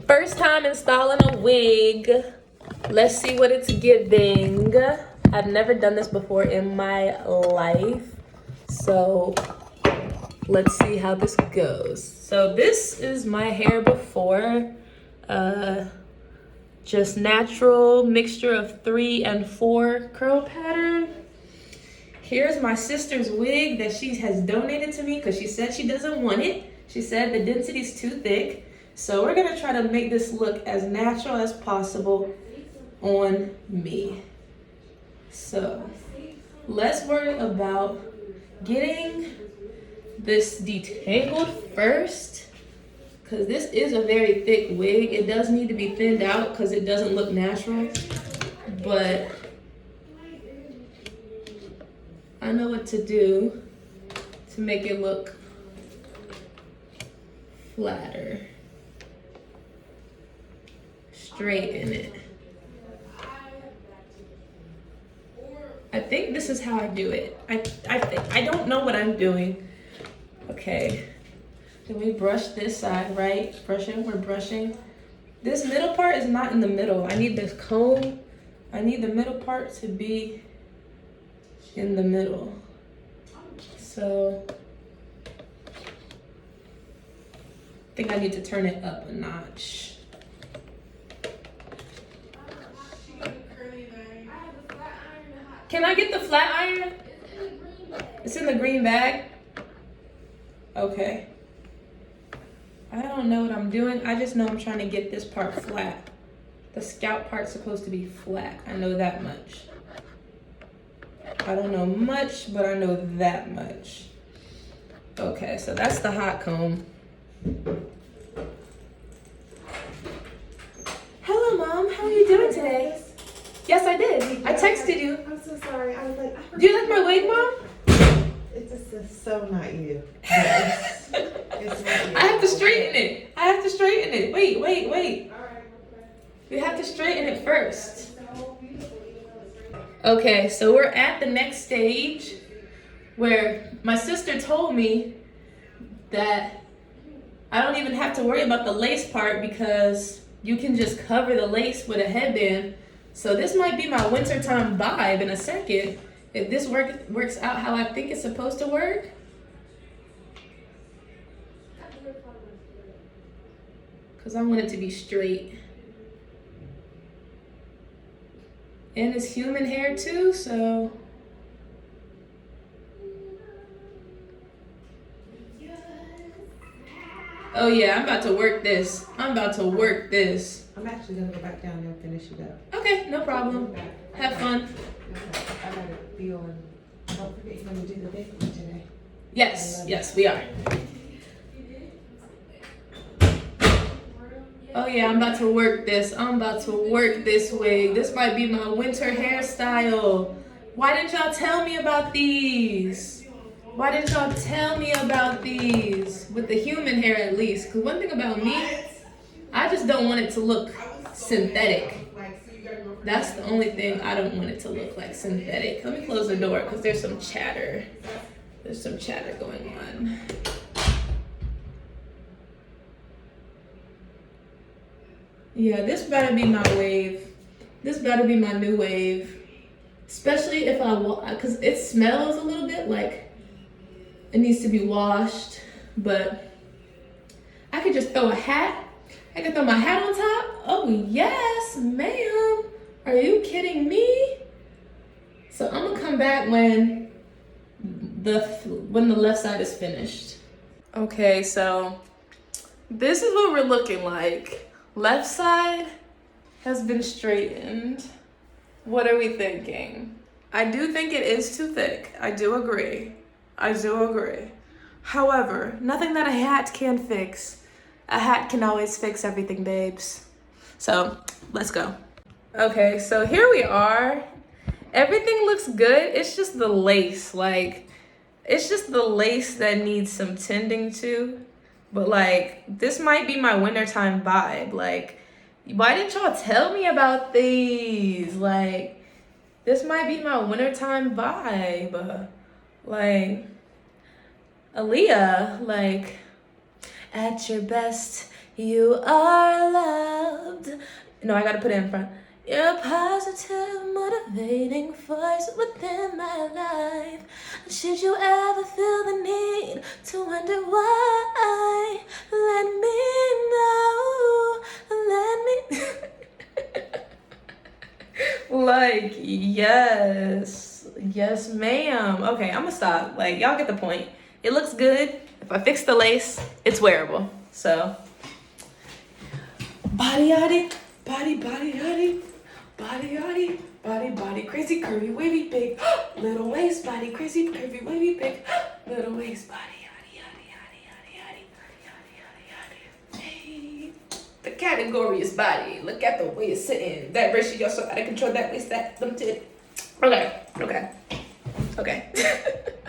First time installing a wig. Let's see what it's giving. I've never done this before in my life. So let's see how this goes. So this is my hair before. Just natural mixture of 3 and 4 curl pattern. Here's my sister's wig that she has donated to me because she said she doesn't want it. She said the density's too thick. So we're gonna try to make this look as natural as possible on me. So let's worry about getting this detangled first, because this is a very thick wig. It does need to be thinned out because it doesn't look natural, but I know what to do to make it look flatter. Straighten it. I think this is how I do it. I don't know what I'm doing. Okay. Then we brush this side, right? Brushing, we're brushing. This middle part is not in the middle. I need this comb. I need the middle part to be in the middle. So I think I need to turn it up a notch. Can I get the flat iron? It's in the green bag. Okay. I don't know what I'm doing. I just know I'm trying to get this part flat. The scalp part's supposed to be flat. I know that much. I don't know much, but I know that much. Okay, so that's the hot comb. Hello, Mom. How are you doing today? Yes, I did. I texted you. I'm so sorry. I was like, Do you like my wig, Mom? It's so not you. It's not you. I have to straighten it. I have to straighten it. Wait. We have to straighten it first. Okay, so we're at the next stage where my sister told me that I don't even have to worry about the lace part because you can just cover the lace with a headband. So this might be my wintertime vibe in a second. If this works out how I think it's supposed to work. Because I want it to be straight. And it's human hair too, so. Oh yeah, I'm about to work this. I'm actually gonna go back down there and finish it up. Okay, no problem. Have fun. Okay, I gotta be on. Don't forget you're gonna do the big one today. Yes, we are. Oh yeah, I'm about to work this. I'm about to work this wig. This might be my winter hairstyle. Why didn't y'all tell me about these? Why didn't y'all tell me about these? With the human hair at least. Because one thing about me, I just don't want it to look synthetic. That's the only thing I don't want it to look like, synthetic. Let me close the door because there's some chatter. There's some chatter going on. Yeah, this better be my wave. This better be my new wave. Especially if because it smells a little bit like it needs to be washed. But I could just throw a hat. I could throw my hat on top. Oh yes, ma'am. Are you kidding me? So I'm gonna come back when the left side is finished. Okay, so this is what we're looking like. Left side has been straightened. What are we thinking? I do think it is too thick. I do agree. However, nothing that a hat can fix. A hat can always fix everything, babes. So let's go. Okay, so here we are. Everything looks good. It's just the lace. It's just the lace that needs some tending to. But this might be my wintertime vibe. Why didn't y'all tell me about these? This might be my wintertime vibe. Aaliyah, at your best, You are loved. No, I gotta put it in front. You're a positive, motivating force within my life. Should you ever feel the need to wonder why, let me know. Like, yes. Yes, ma'am. Okay, I'm gonna stop. Like, y'all get the point. It looks good. If I fix the lace, it's wearable. So, body yaddy, body yaddy. Body yaddy, body crazy, curvy, wavy, big. Little waist, body crazy, curvy, wavy, big. Little waist, body yaddy, yaddy, hey. The category is body. Look at the way it's sitting. That ratio, you're so out of control. That waist, that them titty. Okay.